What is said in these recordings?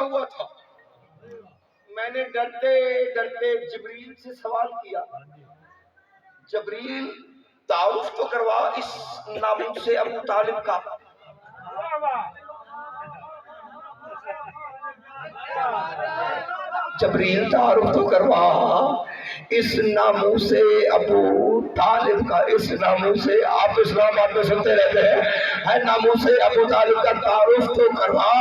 ہوا تھا، میں نے ڈرتے ڈرتے جبریل سے سوال کیا، جبریل تعارف تو کروا اس ناموں سے ابو طالب کا۔ جبریل تعارف تو کروا اس ناموں سے ابو طالب کا، اس ناموں سے، آپ اسلام آباد میں سنتے رہتے ہیں، ناموں سے ابو طالب کا تعارف تو کروا۔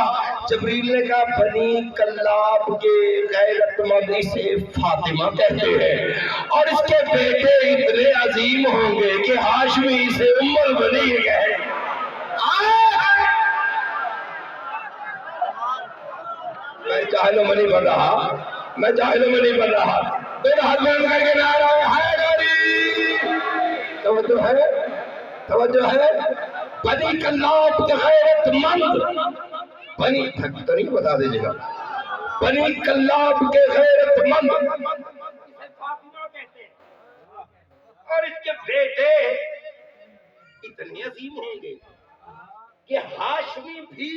جبریل نے کہا بنی کلاب کے غیرت مند اسے فاطمہ کہتے ہیں، اور اس کے بیٹے اتنے عظیم ہوں گے کہ ہاشمی سے ام البنین کہے۔ میں جاہلوں میں نہیں بن رہا، میں جاہلوں میں نہیں بن رہا، میرا ہاتھ بند کر کے نعرہ حیدری، توجہ ہے، توجہ ہے، بنی کلاب کے غیرت مند، بنی تو نہیں بتا دیجیے گا، بنی کلاب کے غیرت مند اور اس کے بیٹے اتنے عظیم ہوں گے کہ ہاشمی بھی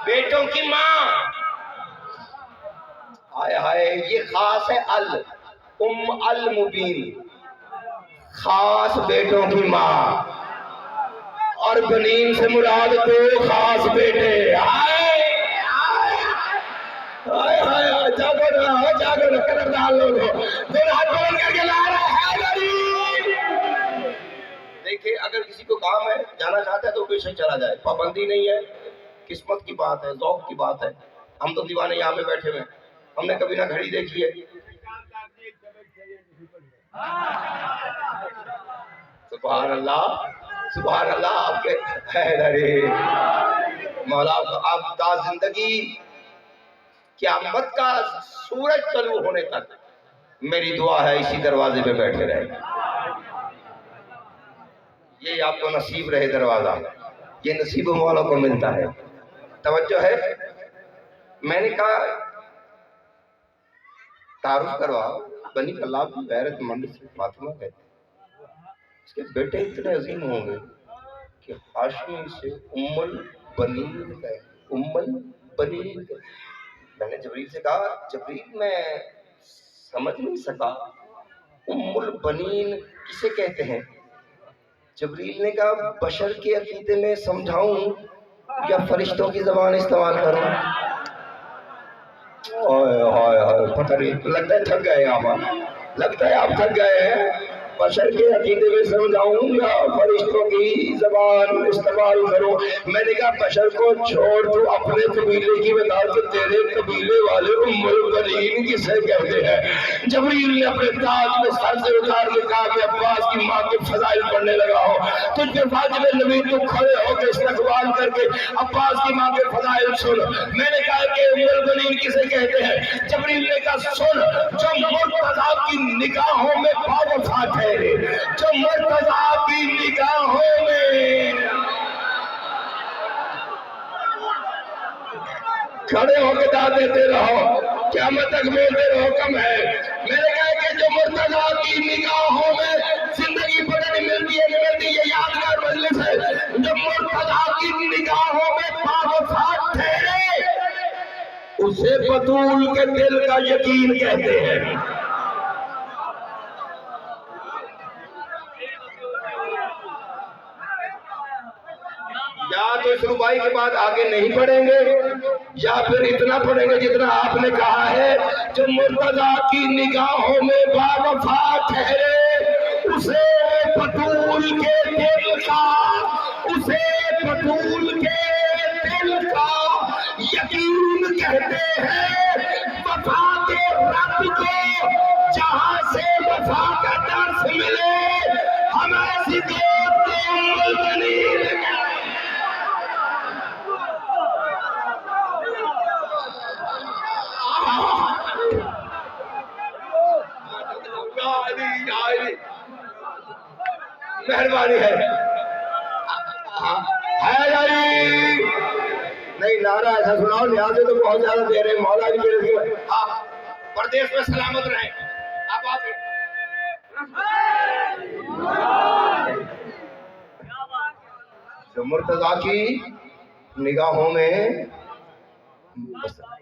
بیٹوں کی ماں، ہائے ہائے، یہ خاص ہے ام المبین، خاص بیٹوں کی ماں، اور بنین سے مراد دو خاص بیٹے۔ جاگو قدر ڈال لو، دونوں ہاتھ بلند کر کے نعرہ حیدری۔ دیکھیں اگر کسی کو کام ہے، جانا چاہتا ہے تو بے شک چلا جائے، پابندی نہیں ہے، قسمت کی بات ہے، ذوق کی بات ہے۔ ہم تو دیوانے یہاں پہ بیٹھے ہوئے، ہم نے کبھی نہ گھڑی دیکھی ہے، سبحان اللہ، سبحان اللہ، آپ کے حیدری مولا، آپ کا زندگی قیامت کا سورج طلوع ہونے تک میری دعا ہے اسی دروازے پہ بیٹھے رہے، یہ آپ کو نصیب رہے دروازہ، یہ نصیبوں والوں کو ملتا ہے۔ توجہ ہے، میں نے کہا تعارف کروا بنی کلاب کی غیرت مند سے فاطمہ کہتے ہیں، اس کے بیٹے اتنے عظیم ہوں گے کہ ہاشمی سے ام البنین کہے، ام البنین کہے۔ میں نے جبریل سے کہا جبریل میں سمجھ نہیں سکا ام البنین کسے کہتے ہیں؟ جبریل نے کہا بشر کے عقیدے میں سمجھاؤں یا فرشتوں کی زبان استعمال کروں؟ پتہ نہیں، لگتا ہے تھک گئے آپ، لگتا ہے آپ تھک گئے ہیں، بشر کے عقیدے میں سمجھاؤں یا فرشتوں کی زبان استعمال کروں؟ میں نے کہا بشر کو چھوڑ، تو اپنے قبیلے کی بتا کہ تیرے قبیلے والے ام البنین کسے کہتے ہیں؟ جبریل نے اپنے تاج میں سر سے اتار کے کہا کہ عباس کی ماں کے فضائل پڑھنے لگا ہو، تجھ پہ واجب نبی تو کھڑے ہو کے استقبال کر کے عباس کی ماں کے فضائل سن۔ میں نے کہا کہ ام البنین کسے کہتے ہیں؟ جبریل نے کہا سن، جو مرتضیٰ کی نگاہوں میں باوفا ٹھہرے، جو مرتضیٰ کی نگاہوں میں کھڑے ہو کے داد دیتے رہو، قیامت تک بولتے رہو کم ہے۔ میں نے کہا کہ جو مرتضیٰ کی نگاہوں میں زندگی پتہ نہیں ملتی ہے نہیں ملتی، یہ یادگار مجلس ہے، جو مرتضیٰ کی نگاہوں میں باوفا ٹھہرے اسے بطول کے دل کا یقین کہتے ہیں۔ یا تو اس ربائی کے بعد آگے نہیں پڑھیں گے یا پھر اتنا پڑھیں گے جتنا آپ نے کہا ہے، جو مرتضیٰ کی نگاہوں میں باوفا ٹھہرے اسے بطول کے دل کا، اسے بطول کے دل کا یقین کہتے ہیں۔ وفا کے رب کو جہاں سے وفا کا درس ملے، ہم ایسی دوست ام البنین مہربانی ہے۔ حیدری نہیں، نعرہ ایسا سناؤ، لحاظے تو بہت زیادہ دے رہے ہیں، مولا بھی میرے لیے پردیش میں سلامت رہیں۔ آپ آتے جو مرتضیٰ کی نگاہوں میں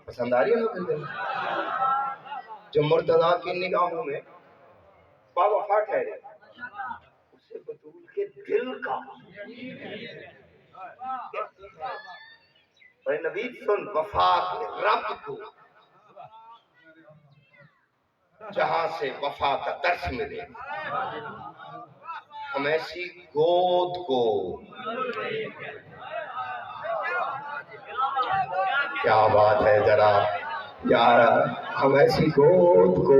پسند آ رہی ہے نا جو مرتضیٰ کی نگاہوں میں باوفا ٹھہرے اسے بطول کے دل کا اور نبی سن وفا کے رب کو جہاں سے وفا کا درس ملے ہم ایسی گود کو کیا بات ہے ذرا یار ہم ایسی گود کو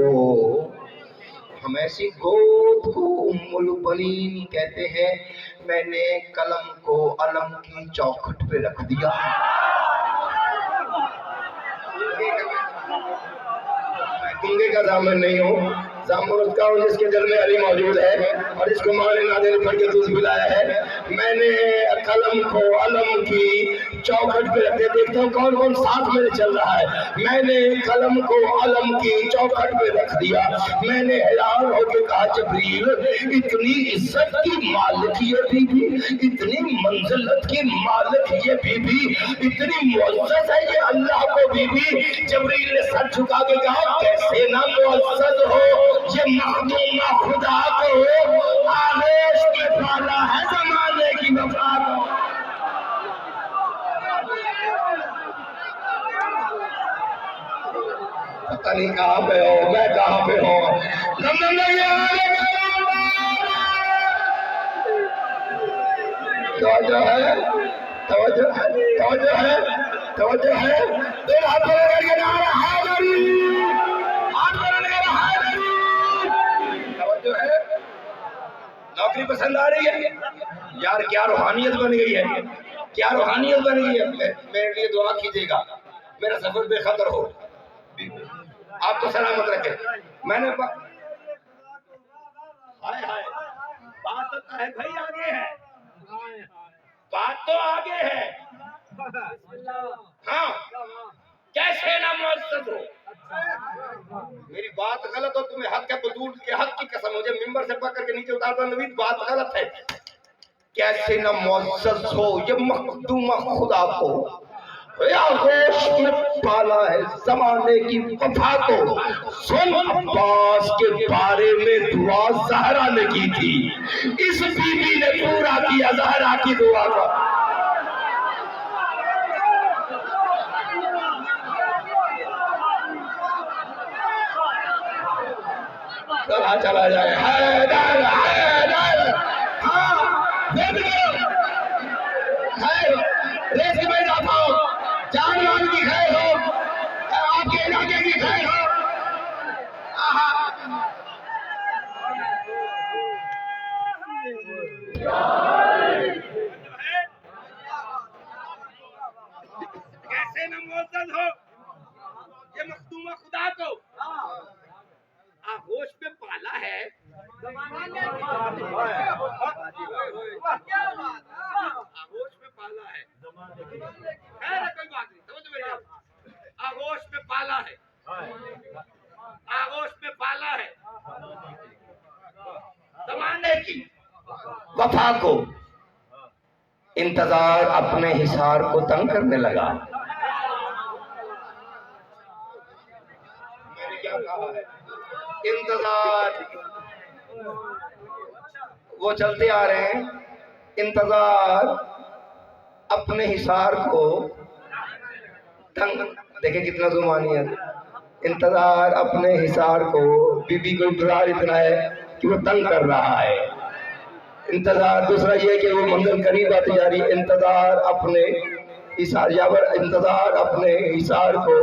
ام البنین کہتے ہیں میں نے قلم کو علم کی چوکھٹ پہ رکھ دیا گنگے کا ضامن نہیں ہوں ضامن اس کا ہوں جس کے دل میں علی موجود ہے اور اس کو ماں نے نادر پڑھ کے دودھ پلایا ہے میں نے قلم کو علم کی چوکھٹ پہ رکھ دیا دیکھتا ہوں کون کون ساتھ میرے چل رہا ہے میں نے قلم کو علم کی چوکھٹ پہ رکھ دیا میں نے حیران ہو کے کہا جبریل اتنی عزت کی مالک یہ بی بی اتنی منزلت کی مالک یہ بی بی اتنی معزز ہے یہ اللہ کو بی بی جبریل نے سر جھکا کے کہا کیسے نہ معزز ہو یہ مخدومہ خدا کو آغوش میں پالا ہے زمانے کی وفا کو پتہ نہیں کہاں پہ ہو میں کہاں پہ ہوں توجہ ہے توجہ ہے توجہ ہے توجہ ہے دل ہاتھ میں کر کے نعرہ حیدری ہاتھ میں کر کے حیدری توجہ ہے نوکری پسند آ رہی ہے یار کیا روحانیت بن گئی ہے کیا روحانیت بن گئی ہے میرے لیے دعا کیجیے گا میرا سفر بے خطر ہو آپ کو سلامت رکھے میں نے ہائے ہائے بات تو ہے بھائی آگے ہے بات تو آگے ہے ہاں کیسے نہ معزز ہو میری بات غلط ہو تمہیں حق ہے بطول کے حق کی قسم مجھے ممبر سے پکڑ کے نیچے اتار دو نوید بات غلط ہے کیسے نہ معزز ہو یہ مخدومہ خدا کو آغوش میں پالا ہے زمانے کی وفا کو سن عباس کے بارے میں دعا زہرا نے کی تھی اس بی بی نے پورا کیا زہرا کی دعا کا چلا جائے حیدر حیدر ہاں خیر ریس میں جاتا ہوں جانوان کی خیر ہو آپ کے علاقے کی خیر ہو کیسے نہ معزز ہو یہ مخدومہ خدا کو آغوش پہ پالا ہے آغوش پہ پالا ہے خیر کوئی بات نہیں سمجھ میری آغوش پہ پالا ہے آغوش پہ پالا ہے زمانے کی وفا کو انتظار اپنے حصار کو تنگ کرنے لگا میں نے کیا کہا ہے انتظار وہ چلتے آ رہے ہیں انتظار اپنے حصار کو تنگ دیکھیں کتنا زمانیت انتظار اپنے حصار کو بی بی کو انتظار اتنا ہے کہ وہ تنگ کر رہا ہے انتظار دوسرا یہ کہ وہ منزل قریب آتی جا رہی ہے انتظار اپنے حصار یاور انتظار اپنے حصار کو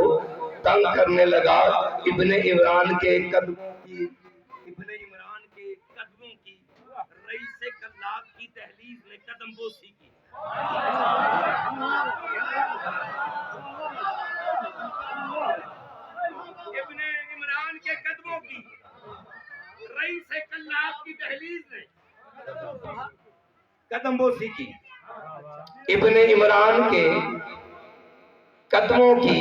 تنگ کرنے لگا ابن عمران کے قدموں کی رئیس کلاب کی دہلیز میں قدم بوسی کی ابن عمران کے قدموں کی رئیس کلاب کی دہلیز میں قدم بوسی کی ابن عمران کے قدموں کی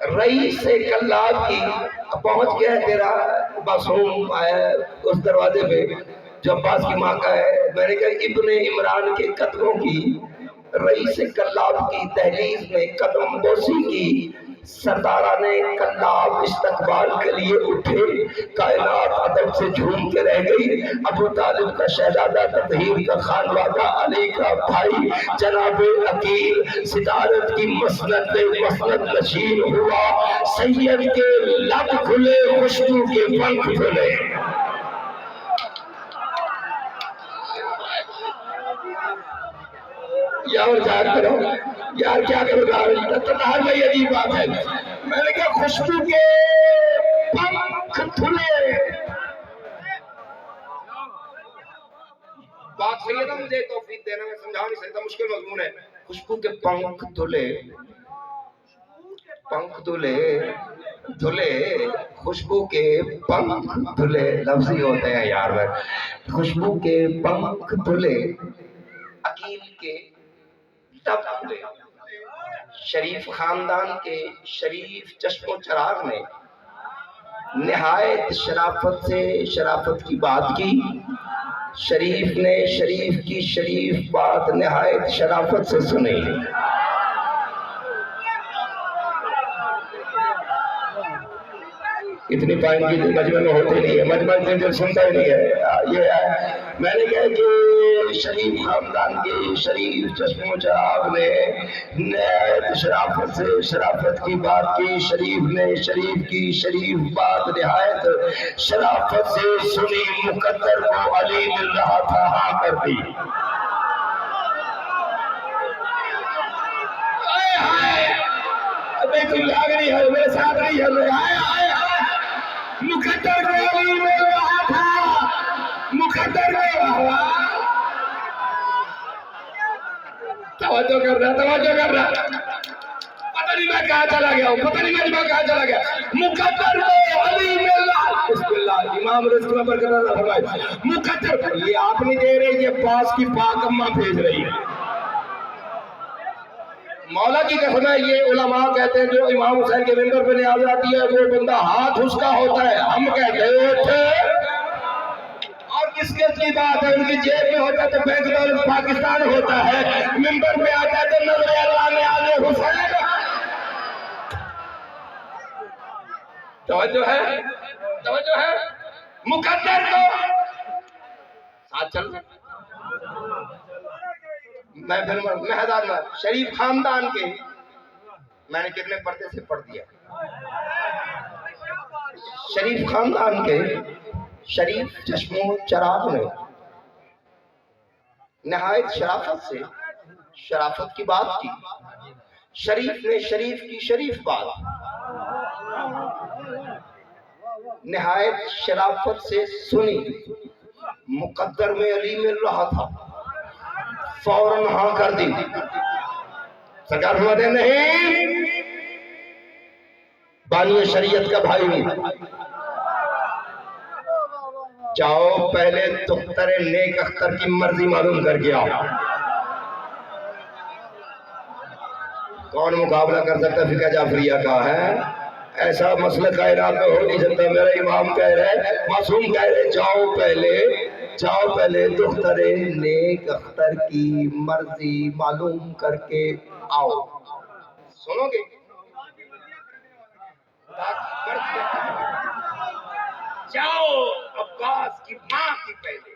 رئیس کلاب کی پہنچ گیا تیرا معصوم آیا اس دروازے پہ جو عباس کی ماں کا ہے میں نے کہا ابن عمران کے قدموں کی رئیس کلاب کی دہلیز میں قدم بوسی کی، سردارہ نے کلاب استقبال کے لیے اٹھے، کائنات ادب سے جھوم کے رہ گئی۔ ابو طالب کا شہزادہ، تطہیر کا خانوادہ، علی کا بھائی جناب عقیل صدارت کی مسند پہ مسند نشین ہوا۔ سید کے لب کھلے، خوشبو کے پنکھ کھلے۔ یار یاد کرو، یار کیا کرو گا، تطہر میں یہ عجیب بات ہے، میں نے کہا خوشبو کے پنکھ کھلے۔ بات صحیح ہے نا، مجھے توفیق دینا، میں سمجھا نہیں سکتا، مشکل مضمون ہے۔ خوشبو کے پنکھ دھلے، پنکھ دھلے، دھلے خوشبو کے پنکھ دھلے، لفظی ہوتے ہیں یار میں۔ خوشبو کے پنکھ دھلے، عقیل کے لب کھلے، شریف خاندان کے شریف چشم و چراغ نے نہایت شرافت سے شرافت کی بات کی۔ شریف نے شریف کی شریف بات نہایت شرافت سے سنی۔ اتنی پائن کی مجمع میں ہوتی نہیں ہے، مجمع میں دل سنتا ہی نہیں ہے۔ یہ ہے میں نے کہا کہ شریف خاندان کے شریف چشم و چراغ نے نہایت شرافت سے شرافت کی بات کی۔ شریف نے شریف کی شریف بات نہایت شرافت سے سنی۔ مقدر کو علی مل رہا تھا، ہاں کر دی۔ تم لاگ نہیں ہے، میرے ساتھ نہیں ہے، آئے مقدر کو علی مل رہا تھا، مقدر کو توجہ کر رہا، توجہ کر رہا، پتہ نہیں میں کہاں چلا گیا ہوں، پتہ نہیں میں کہاں چلا گیا۔ مقدر کو علی مل رہا، بسم اللہ، امام رزق میں برکت عطا فرمائے۔ مقدر، یہ آپ نہیں دے رہے، یہ پاس کی پاک اماں بھیج رہی ہے۔ مولا کی قسم ہے، یہ علماء کہتے ہیں جو امام حسین کے ممبر پہ نیاز آتی ہے وہ بندہ ہاتھ اس کا ہوتا ہے، ہم کہتے ہیں اور کس کس کی بات ہے، ان کی جیب میں ہوتا ہے تو بینک بیلنس پاکستان ہوتا ہے، ممبر پہ آتا ہے تو نظر اللہ نیاز حسین۔ توجہ ہے، توجہ ہے، مقدر کو ساتھ چل رہے میں پھر مہدان میں شریف خاندان کے، میں نے کتنے پردے سے پڑھ دیا، شریف خاندان کے شریف چشم و چراغ نے نہایت شرافت سے شرافت کی بات کی۔ شریف نے شریف کی شریف بات نہایت شرافت سے سنی۔ مقدر میں علی مل رہا تھا، فوراً ہاں کر دی۔ سرکار فرماتے نہیں، بانی شریعت کا بھائی نہیں، جاؤ پہلے دختر نیک اختر کی مرضی معلوم کر کے آؤ۔ کون مقابلہ کر سکتا فقہ جعفریہ کا ہے؟ ایسا مسئلہ کائنات میں ہو نہیں سکتا۔ میرا امام کہہ رہے، معصوم کہہ رہے، جاؤ پہلے دختر نیک اختر کی مرضی معلوم کر کے آؤ۔ سنو گے؟ جاؤ عباس کی ماں کی پہلے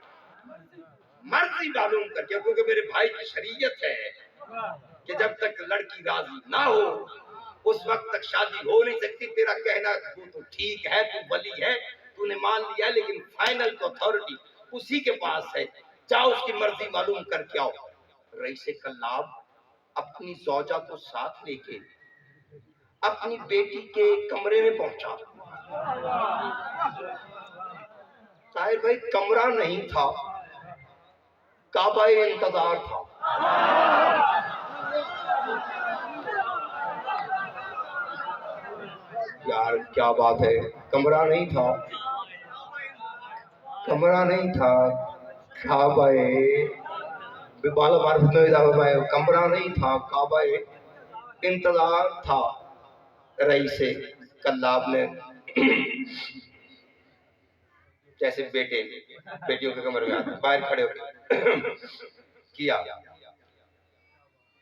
مرضی معلوم کر کے، کیونکہ میرے بھائی کی شریعت ہے کہ جب تک لڑکی راضی نہ ہو اس وقت تک شادی ہو نہیں سکتی۔ تیرا کہنا تو ٹھیک ہے، تو ولی ہے، تو نے مان لیا، لیکن فائنل تو اتھارٹی اسی کے پاس ہے۔ جاؤ اس کی مرضی معلوم کر کے آؤ۔ رئیس کلاب اپنی زوجہ کو ساتھ لے کے اپنی بیٹی کے کمرے میں پہنچا۔ طاہر بھائی کمرہ نہیں تھا، کعبہ انتظار تھا۔ یار کیا بات ہے، کمرہ نہیں تھا، کمرہ نہیں تھا، کعبہ بالا معرفت میں اضافہ ہے، کمرہ نہیں تھا، کعبہ انتظار تھا۔ رئیس کلاب نے جیسے بیٹیوں کے کمرے میں آتے باہر کھڑے ہو کیا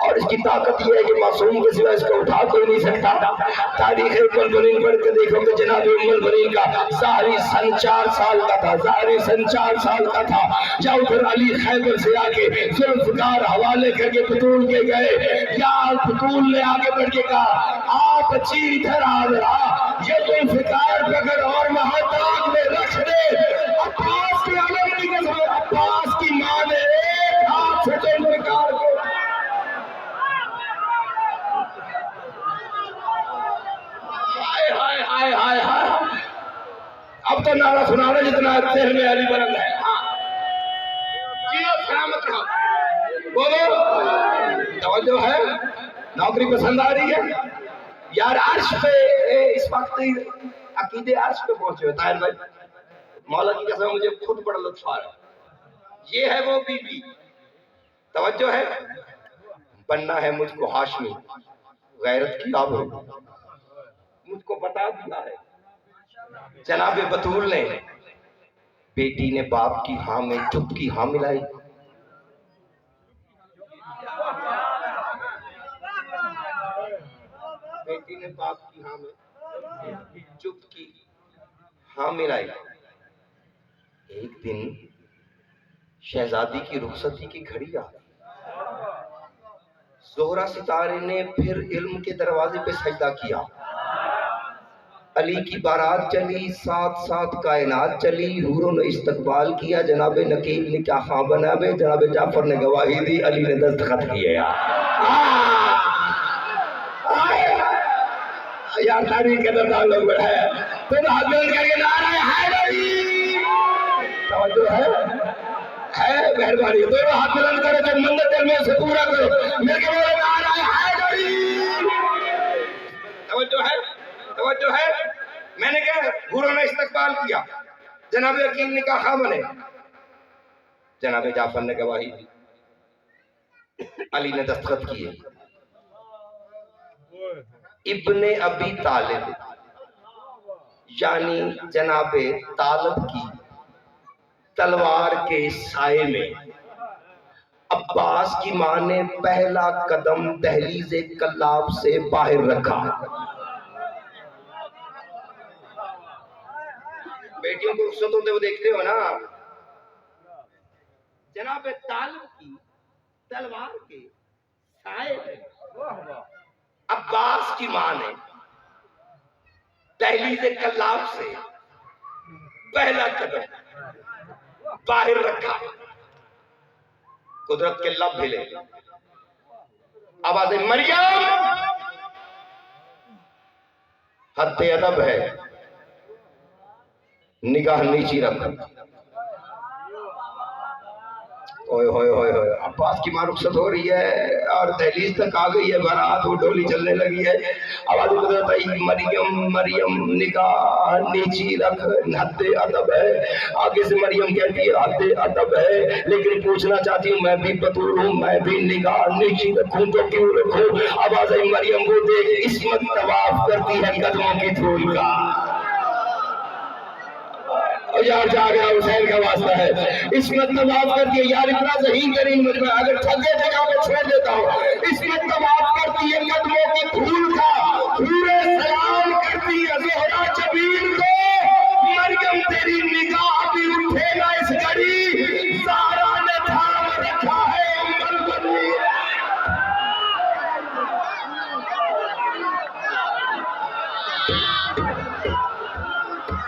اور اس کی طاقت یہ ہے کہ معصوم کے سوا اس کو اٹھا کوئی نہیں سکتا۔ تاریخ ام البنین پڑھ کے دیکھو کہ جناب ام البنین کا ظاہری سن 4 سال کا تھا، ظاہری سن 4 سال کا تھا، جب پھر علی خیبر سے آ کے ذوالفقار حوالے کر کے بطول کے گئے، یا بطول نے آگے بڑھ کے کہا آپ اچھی ادھر آ رہا، یہ ذوالفقار پکڑ اور وہاں تاک میں رکھ دے۔ عباس کی علم کی قسم، عباس کی ماں نے ایک ہاتھ سے ذوالفقار کو ہائے ہائے ہائے، اب تو نعرہ سنا رہے جتنا ذہن میں علی بلند ہے۔ ہاں جیو سلامت رہو، بولو توجہ ہے، نوکری پسند آ رہی ہے یار؟ عرش پہ اس وقت عقیدے عرش پہ پہنچے ہوئے طاہر بھائی، مولا کی قسم مجھے خود بڑا لطف آ رہا ہے۔ یہ ہے وہ بی بی، توجہ ہے، بننا ہے مجھ کو ہاشمی، غیرت کی آب مجھ کو بتا دیا ہے جناب بطول نے، بیٹی نے باپ کی ہاں میں چپ کی ہاں ملائی۔ بیٹی نے باپ کی ہاں میں چپ کی ہاں ملائی۔ ایک دن شہزادی کی رخصتی کی گھڑی آ گئی، زہرہ ستارے نے پھر علم کے دروازے پہ سجدہ کیا، علی کی بارات چلی، ساتھ ساتھ کائنات چلی، حوروں نے استقبال کیا، جناب نقیب نے کیا خواہ بنا بے، جناب جعفر نے گواہی دی، علی نے دستخط کیے۔ یار تاریخ کے درد لوگ ہے تو حضرت کر کے نعرہ حیدری، توجہ ہے مہربانی، دونوں ہاتھ بلند کرو تو منت دل میں سے پورا کرو، میرے کے بولے نعرہ حیدری، توجہ ہے۔ میں نے کہا حوروں نے استقبال کیا، جناب یقین نے کہا ہاں بنے، جناب جعفر نے گواہی دی، علی نے دستخط کیے۔ ابن ابی طالب یعنی جناب طالب کی تلوار کے سائے میں عباس کی ماں نے پہلا قدم دہلیز کلاب سے باہر رکھا۔ بیٹیوں کو رخصت ہوتے ہوئے دیکھتے ہو نا، جناب طالب کی تلوار کے سائے میں عباس کی ماں نے دہلیز کلاب سے پہلا قدم باہر رکھا۔ قدرت کے لب ہلے، آواز مریم، حد ادب ہے، نگاہ نیچی رکھ۔ اوئے ہوئے ہوئے ہوئے، عباس کی ماں رخصت ہو رہی ہے اور دہلیز تک آ گئی ہے بارات، وہ ڈولی چلنے لگی ہے، آواز قدرت آئی مریم مریم نگاہ نیچی رکھ، حد ادب ہے۔ آگے سے مریم کہتی ہے حد ادب ہے، لیکن پوچھنا چاہتی ہوں میں بھی بطول ہوں، میں بھی نگاہ نیچی رکھوں تو کیوں رکھوں؟ آواز آئی مریم کو دیکھ، عصمت طواف کرتی ہے قدموں کی دھول کا۔ یار جا گیا حسین کا واسطہ ہے، عصمت طواف کرتی ہے، یار اتنا ذہین ترین مجمع، اگر تھکے تھے جا میں چھوڑ دیتا ہوں، عصمت طواف کرتی ہے قدموں کی دھول کا، حورے سلام کرتی ہے زہرا جبین کو، مریم تیری نگاہ بھی اٹھے گا اس گھڑی، زہرا نے تھام رکھا ہے ام البنین۔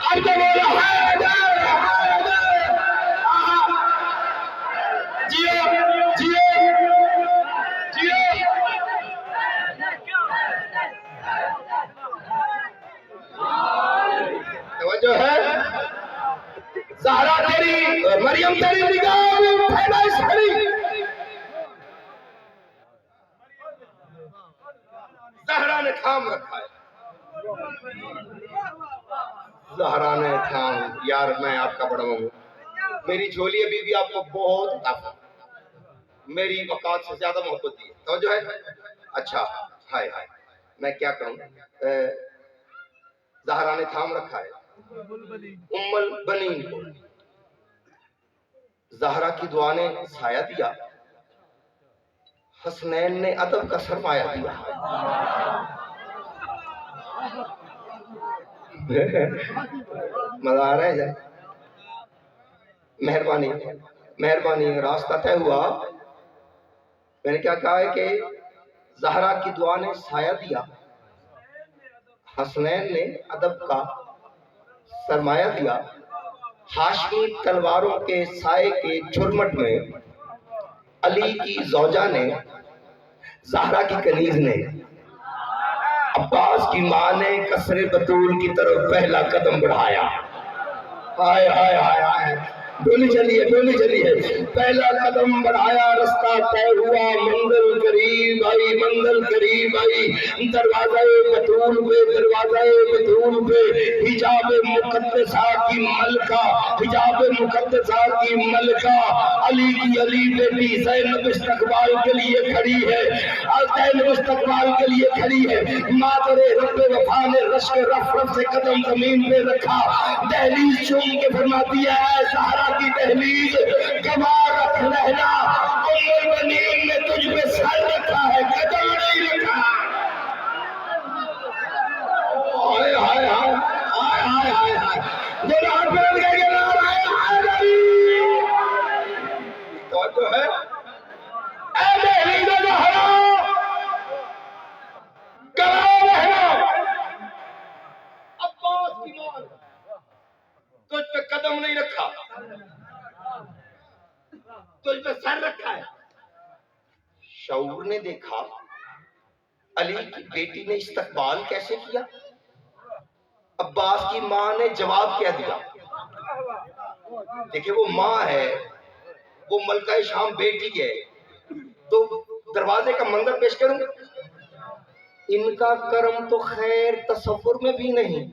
اب تو بولا ہے جو ہے زہرا تیری مریم تیری نگاہ میں اٹھے گا اس گھڑی، زہرا نے تھام رکھا ہے، زہرا نے تھام۔ یار میں آپ کا بڑا ہوں، میری جھولی ابھی بھی آپ کو بہت عطا، میری اوقات سے زیادہ محبت دی ہے، توجہ ہے۔ اچھا ہائے ہائے میں کیا کہوں، زہرا نے تھام رکھا ہے ام البنین کو، زہرا کی دعا نے سایہ دیا، حسنین نے ادب کا سرمایہ دیا. مزہ آ رہا ہے جا. مہربانی مہربانی. راستہ طے ہوا. میں نے کیا کہا ہے کہ زہرا کی دعا نے سایہ دیا، حسنین نے ادب کا سرمایہ دیا. ہاشمی تلواروں کے سائے کے جھرمٹ میں علی کی زوجہ نے، زہرا کی کنیز نے، عباس کی ماں نے قصر بطول کی طرف پہلا قدم بڑھایا. ہائے ہائے ہائے ہائے. ڈولی چلی ہے. پہلا قدم بڑھایا، رستہ طے ہوا، منزل قریب آئی، منزل قریب آئی. دروازہ بطول پہ حجاب مقدسہ کی ملکہ علی کی علی بیٹی زینب استقبال کے لیے کھڑی ہے. مادر رب وفا نے رشک رف سے قدم زمین پہ رکھا. دہلیز چوم کے فرماتی ہے، زہرا کی دہلیز گواہ رکھ لہنا، ام البنین نے تجھ پہ سر رکھا ہے، قدم نہیں رکھا. ہائے ہائے ہائے ہائے ہائے ہائے ہائے. جو ہاتھ پہ لگ گئے نعرہ حیدری. توجہ ہے. اے دہلیز زہرا گواہ رہنا، عباس کی ماں تجھ پہ قدم نہیں رکھا، تجھ پہ سر رکھا ہے. شعور نے دیکھا علی کی بیٹی نے استقبال کیسے کیا، عباس کی ماں نے جواب کیا دیا. دیکھیں وہ ماں ہے، وہ ملکہ شام بیٹی ہے، تو دروازے کا منظر پیش کروں. ان کا کرم تو خیر تصور میں بھی نہیں.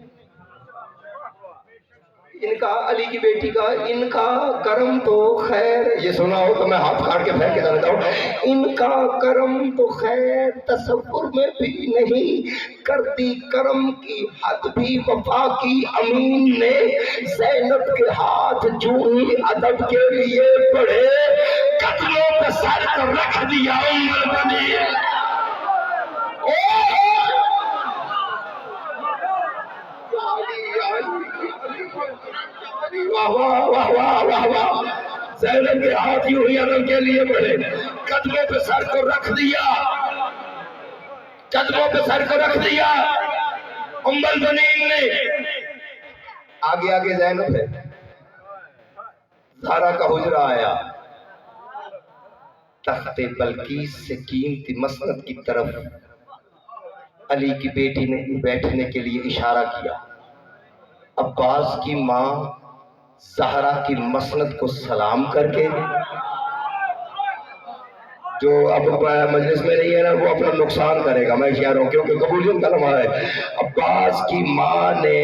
ان کا علی کی بیٹی کا ان کا کرم تو خیر، یہ سنا ہو تو میں ہاتھ کاٹ کے پھینک کے جاتا ہوں. ان کا کرم تو خیر تصور میں بھی نہیں، کرتی کرم کی حد بھی وفا کی امین نے. زینب کے ہاتھ جو ہی ادب کے لیے بڑھے، قدموں پہ سر رکھ دیا ام البنین. واہ واہ واہ واہ واہ. زینب کے ہاتھ یوں ہی ادب کے لیے بڑھے، قدموں پہ سر کو رکھ دیا، قدموں پہ سر کو رکھ دیا ام البنین نے. آگے آگے زینب ہے. زہرا کا حجرہ آیا، تخت بلقیس سے قیمتی مسند کی طرف علی کی بیٹی نے بیٹھنے کے لیے اشارہ کیا. عباس کی ماں زہرا کی مسند کو سلام کر کے، جو اب مجلس میں نہیں ہے نا وہ اپنا نقصان کرے گا، میں کہہ رہا ہوں کیونکہ قبولیت کا لمحہ ہے. عباس کی ماں نے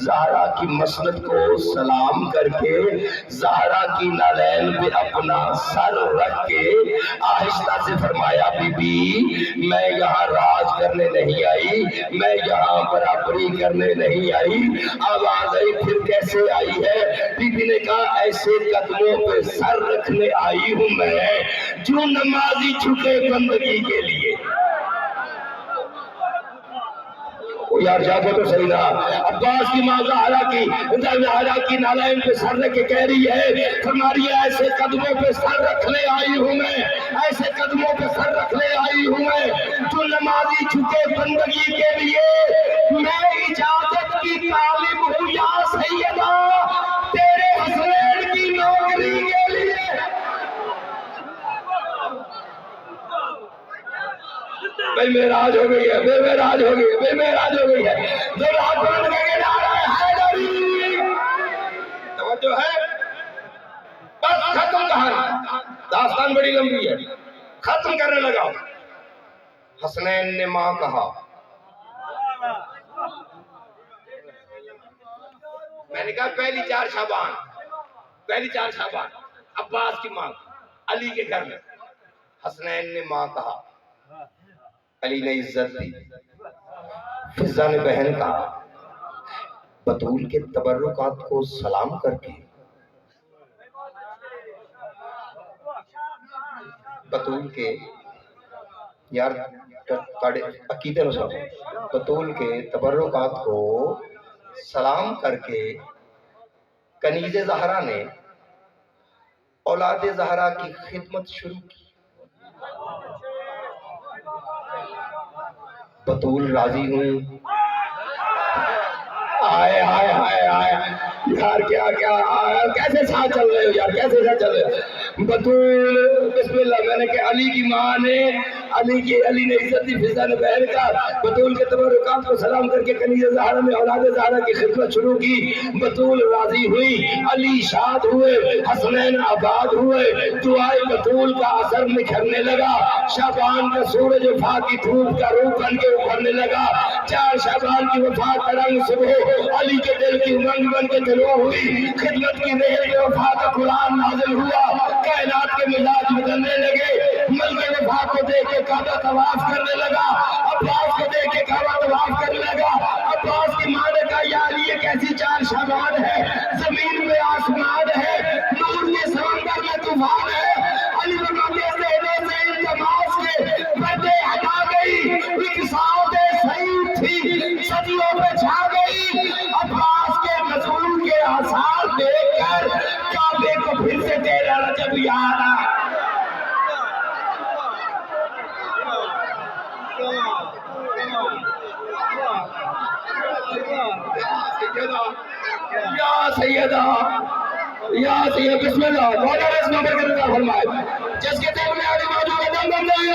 زہرا کی مسند کو سلام کر کے زہرا کی نالین پہ اپنا سر رکھ کے آہستہ سے فرمایا، بی بی میں یہاں راج کرنے نہیں آئی، میں یہاں برابری کرنے نہیں آئی. آواز آئی پھر کیسے آئی ہے؟ بی بی نے کہا ایسے قدموں پہ سر رکھنے آئی ہوں میں جو نمازی چھٹے بندگی کے لیے. یار جاگو تو صحیح رہا. عباس کی ماں زہرا کی نالین پہ سر رکھ کے کہہ رہی ہے، فرما رہی ہے ایسے قدموں پہ سر رکھنے آئی ہوں میں، ایسے قدموں پہ سر رکھنے آئی ہوں میں جو نمازی چھٹے بندگی کے لیے. میں اجازت کی طالب ہوں یا سیدہ تیرے حسنین کی نوکری کے لیے. بے معراج ہو گئی ہے، بے معراج ہو گئی ہے، بے معراج ہو گئی ہے. دونوں ہاتھ بلند کر کے نعرہ حیدری. توجہ ہے. بس ختم کہانی، داستان بڑی لمبی ہے، ختم کرنے لگا. حسنین نے ماں کہا. میں نے کہا پہلی 4 شعبان عباس کی ماں علی کے گھر میں. حسنین نے ماں کہا، علی نے عزت دی. فضا نے بہن کہا. بطول کے تبرکات کو سلام کر کے بطول کے یار تاڑے عقیدے نو سب بطول کے تبرکات کو سلام کر کے کنیز زہرا نے اولاد زہرا کی خدمت شروع کی. بطول راضی ہوں. آئے آئے آئے آئے یار کیا کیا کیسے ساتھ چل رہے ہو یار, کیسے ساتھ چل رہے ہو. بطول بسم اللہ. میں نے کہ علی کی ماں نے علی نے عزت دی فضل بہن کا بطول کے تبرکات کو سلام کر کے کنیز زہرا نے اولاد زہرا کی خدمت شروع کی. بطول راضی ہوئی, علی شاد ہوئے, حسنین آباد ہوئے. دعائے بطول کا اثر نکھرنے لگا. شعبان کا سورج وفات کی دھوپ کا روپ بن کے ابھرنے لگا. 4 شعبان کی وفات کا رنگ صبح علی کے دل کی امنگ بن کے طلوع ہوئی. خدمت کی رحل کے وفات کا قرآن نازل ہوا. کائنات کے مزاج بدلنے لگے. ملک وفات کو دیکھ کے کعبہ طواف کرنے لگا. عباس کو دیکھ کے کعبہ طواف کرنے لگا. عباس کی ماں نے کہا یا علی یہ کیسی 4 شعبان ہے, زمین میں آسمان ہے, نور کے سمندر میں طوفان ہے. علی فرماتے ہیں ذہنوں سے التماس کے پردے ہٹا گئی, ایک ساعت صحیح تھی صدیوں پہ چھا گئی. عباس کے نزول کے آثار دیکھ کر کعبے کو پھر سے تیرا رجب یاد آیا. یا سیدہ یا سید بسم اللہ مولا رسم برکت عطا فرمائے. جس کے دل میں علی موجود ہے دم دم نہیں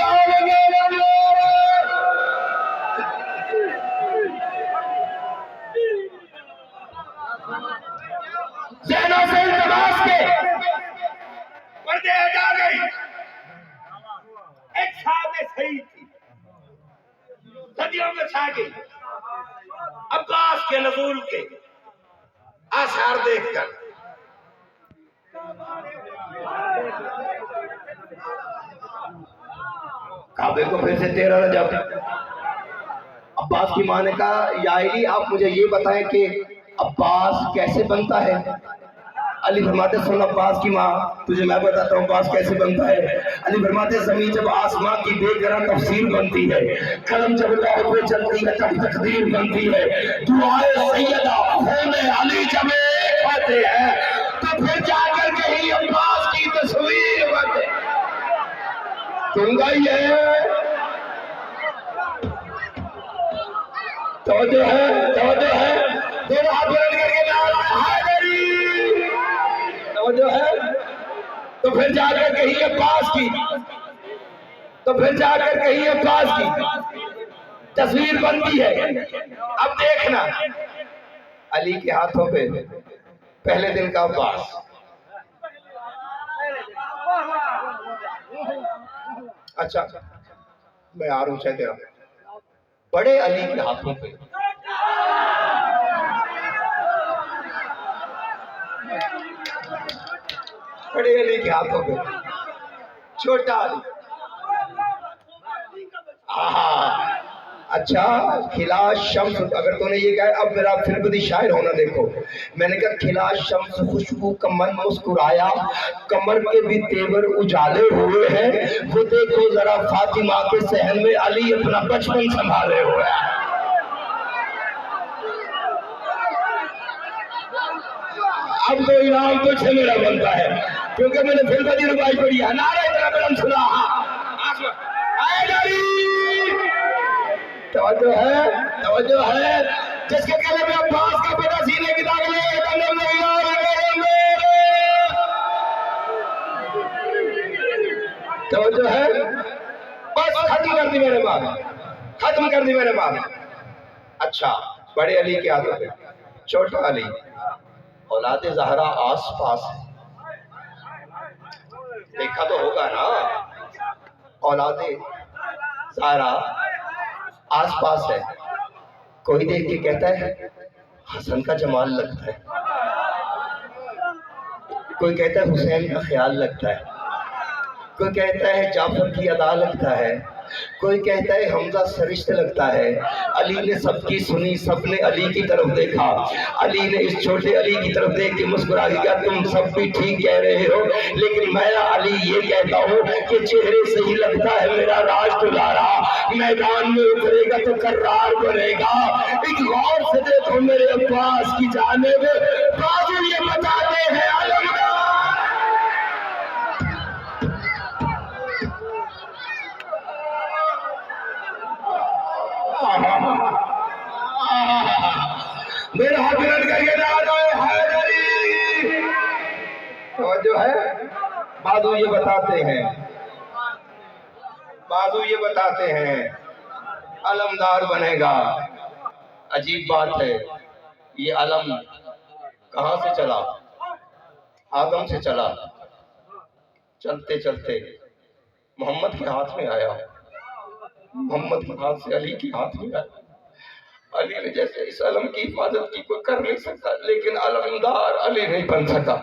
ذہنوں سے التماس کے پردے ہٹا گئی. ایک ساتھ صحیح تھی صدیوں میں چھا گئی. عباس کے نزول کے آثار دیکھ کر کعبے کو پھر سے 13 رجب. عباس کی ماں نے کہا یا علی آپ مجھے یہ بتائیں کہ عباس کیسے بنتا ہے. علی فرماتے سن عباس کی ماں تجھے میں بتاتا ہوں عباس کیسے بنتا ہے. علی فرماتے زمین جب آسمان کی بے گراں تفسیر بنتی ہے, قلم جب لوح پہ چلتی ہے تب تقدیر بنتی ہے. دعائے سیدہ خون علی جب ایک ہوتے ہیں تو پھر جا کر کہیں عباس کی تصویر بنتے. تم گئی ہے توجہ ہے دونوں ہاتھ بلند کر کے نعرہ حیدری توجہ ہے. تو پھر جا کر کہیں عباس کی تصویر بنتی ہے. اب دیکھنا علی کے ہاتھوں پہ پہلے دن کا عباس, اچھا میں آ رہا ہوں چاہتے رہا بڑے علی کے ہاتھوں پہ بڑے علی کے ہاتھوں پہ چھوٹا علی. اچھا کھلا شمس, اگر تو نے یہ کہا اب میرا پھر بدی شاعر ہونا دیکھو. میں نے کہا کھلا شمس خوشبو کا من مسکرایا, کمر کے بھی تیور اجالے ہوئے ہیں, وہ دیکھو ذرا فاطمہ کے صحن میں علی اپنا بچپن سنبھالے ہوئے ہیں. اب تو انعام تجھ سے میرا بنتا ہے کیونکہ میں نے پھر بدی ربائی پڑھی ہے. نعرہ اتنا بلند سنا توجہ ہے جس کے گلے میں عباس کا پتہ سینے کی داغ لے توجہ ہے. بس ختم کر دی میرے بات. اچھا بڑے علی کے ہاتھوں پہ چھوٹا علی, اولاد زہرا آس پاس ہے. دیکھا تو ہوگا نا اولاد زہرا آس پاس ہے. کوئی دیکھ کے کہتا ہے حسن کا جمال لگتا ہے, کوئی کہتا ہے حسین کا خیال لگتا ہے, کوئی کہتا ہے جعفر کی ادا لگتا ہے, کوئی کہتا ہے حمزہ سرشت لگتا ہے. علی نے سب کی سنی, سب نے علی کی طرف دیکھا. علی نے اس چھوٹے علی کی طرف دیکھ کے مسکرا کے کہا تم سب بھی ٹھیک کہہ رہے ہو, لیکن میں علی یہ کہتا ہوں کہ چہرے سے ہی لگتا ہے میرا راج دلارا میدان میں اترے گا تو کرار بنے گا. ایک غور سے دیکھو میرے عباس کی جانب, بازو یہ بتاتے ہیں علمدار. میرا ہاتھ رد کر کے حیدری توجہ ہے. بازو یہ بتاتے ہیں, بازو یہ بتاتے ہیں علمدار بنے گا. عجیب بات ہے, یہ علم کہاں سے چلا؟ آدم سے چلا, چلتے چلتے محمد کے ہاتھ میں آیا, محمد کے ہاتھ سے علی کے ہاتھ میں آیا. علی نے جیسے اس علم کی حفاظت کی کوئی کر نہیں سکتا, لیکن علمدار علی نہیں بن سکا.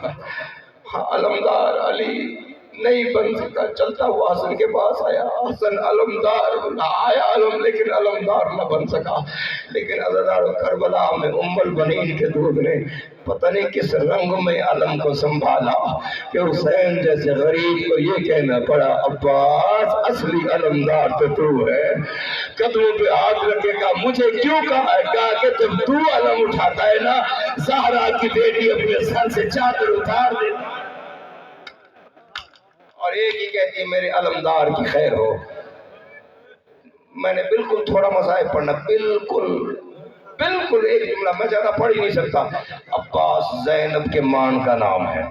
ہاں علمدار علی نہیں بن سکا. چلتا ہوا حسن کے پاس آیا, حسن علمدار آیا علم, لیکن علمدار نہ بن سکا. لیکن عزادار کربلا میں ام البنین کے دودھ نے پتہ نہیں کس رنگ میں علم کو سنبھالا کہ حسین جیسے غریب کو یہ کہنا پڑا عباس اصلی علمدار تو ہے. قدموں پہ ہاتھ رکھے گا, مجھے کیوں کہا کہ جب تو علم اٹھاتا ہے نا, زہرا کی بیٹی اپنے سر سے چادر اتار دے اور ایک ہی کہتی ہے میرے علمدار کی خیر ہو. میں نے بالکل تھوڑا مذاہب پڑھنا, بالکل ایک جملہ, میں زیادہ پڑھ ہی نہیں سکتا. عباس زینب کے مان کا نام ہے.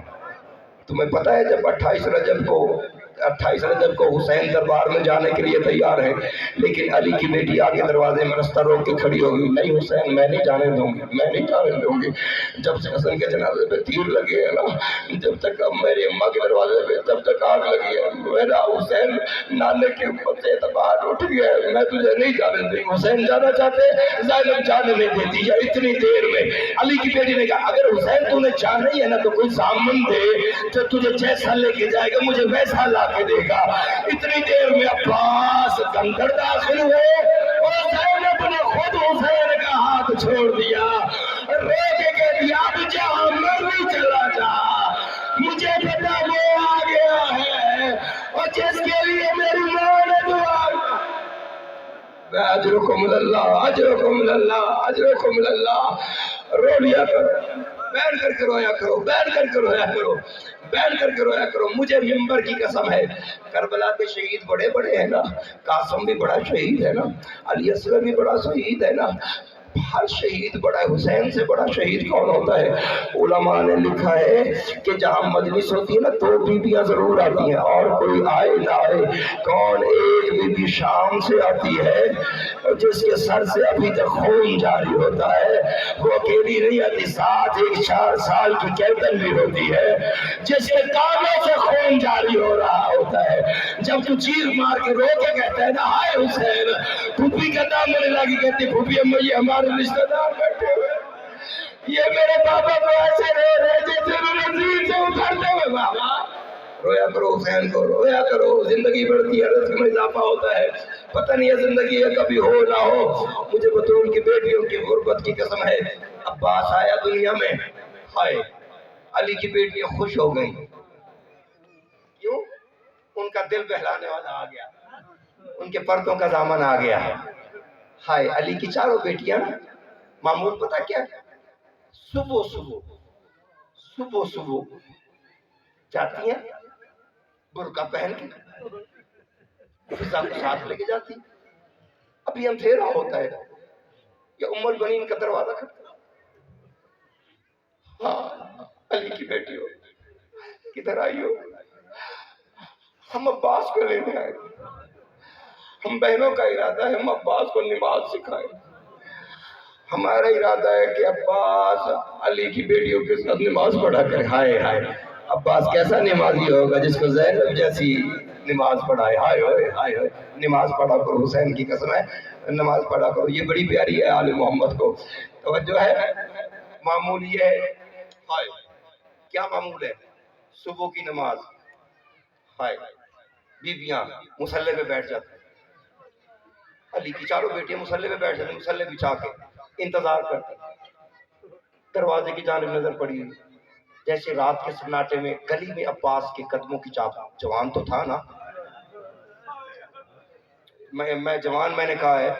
تمہیں پتہ ہے جب 28 رجب کو حسین دربار میں جانے کے لیے تیار ہے, لیکن علی کی بیٹی آگے دروازے میں رستہ روک کے کھڑی ہوگی, نہیں حسین میں نہیں جانے دوں گی, میں نہیں جانے دوں گی. جب سے حسن کے جنازے پہ تیر لگے ہیں نا, جب تک اب میری اماں کے دروازے پہ جب تک آگ لگی ہے, میرا حسین نانے کے اوپر سے اعتبار اٹھ گیا ہے, میں تجھے نہیں جانے دوں گی. حسین جانا چاہتے, زینب جانے نہیں دیتی. یا اتنی دیر میں علی کی بیٹی نے کہا اگر حسین تو نے جانا ہی ہے نا تو کوئی سامن دے جو تجھے جیسا لے کے جائے گا مجھے ویسا لا کے دے گا. اتنی دیر میں عباس اندر داخل ہوئے اور زینب نے خود حسین کا ہاتھ چھوڑ دیا, رو کے کہہ دیا اب جہاں مرضی چلا جا, مجھے پتا وہ آ گیا ہے اور جس کے لیے میری ماں نے دعا اجرکم اللہ اجرکم اللہ اجرکم اللہ. رو لیا کرو, بیٹھ کر کے رویا کرو, بیٹھ کر کے رویا کرو, بیٹھ کر کے رویا کرو. مجھے منبر کی قسم ہے, کربلا کے شہید بڑے بڑے ہیں نا, قاسم بھی بڑا شہید ہے نا, علی اصغر بھی بڑا شہید ہے نا, ہر شہید بڑا ہے. حسین سے بڑا شہید کون ہوتا ہے؟ علماء نے لکھا ہے کہ جہاں مجلس ہوتی ہے نا 2 بیویاں ضرور آتی ہیں, اور کوئی آئے نہ آئے. کون؟ ایک بیوی شام سے آتی ہے جس کے سر سے ابھی تک خون جاری ہوتا ہے, وہ اکیلی نہیں آتی, ساتھ ایک 4 سال کی کیپٹن بھی ہوتی ہے جس کے کانوں سے خون جاری ہو رہا ہوتا ہے. جب تو چیخ مار کے رو کے کہتا ہے نا ہائے حسین, پھوپھی کا دامن لگی کہتی پھوپھی اما یہ ہمارے رشتہ دار بیٹھے ہوئے, یہ میرے بابا کو ایسے رو رہے جیسے نظیر سے اترتے ہوئے. بابا رویا کرو حسین کو, رویا کرو. زندگی بڑھتی ہے, رزق میں اضافہ ہوتا ہے, پتہ نہیں ہے زندگی ہے کبھی ہو نہ ہو. مجھے بطول کی بیٹیوں کی غربت کی قسم ہے. عباس آیا دنیا میں, ہائے علی کی بیٹیاں خوش ہو گئیں. کیوں؟ ان کا دل بہلانے والا آ گیا, ان کے پردوں کا دامن آ گیا. ہائے علی کی 4 بیٹیاں معمول پتہ کیا, صبح جاتی ہیں برقع پہن کے, فضا کو ساتھ لے کے جاتی. ابھی اندھیرا ہوتا ہے, یا ام البنین کا دروازہ کھڑتا, ہاں علی کی بیٹی ہو کدھر آئی ہو؟ ہم عباس کو لینے آئے. ہم بہنوں کا ارادہ ہے ہم عباس کو نماز سکھائیں. ہمارا ارادہ ہے کہ عباس علی کی بیٹیوں کے ساتھ نماز پڑھا کرے. ہائے ہائے, عباس کیسا نمازی ہوگا جس کو زینب جیسی نماز پڑھائے. ہائے ہوئے ہائے ہوئے, نماز پڑھا کرو, حسین کی قسم ہے نماز پڑھا کرو. یہ بڑی پیاری ہے آل محمد کو. توجہ ہے, معمول یہ ہے. ہائے کیا معمول ہے؟ صبح کی نماز. ہائے بیویاں مصلی پہ بیٹھ جاتی, علی کی چاروں بیٹیاں مسلح پہ بیٹھ جاتی، مسلح بچھا کے انتظار کرتی، دروازے کی جانب نظر پڑی، جیسے رات کے سناٹے میں گلی میں عباس کے قدموں کی چاپ، جوان تو تھا نا، میں جوان، میں نے کہا ہے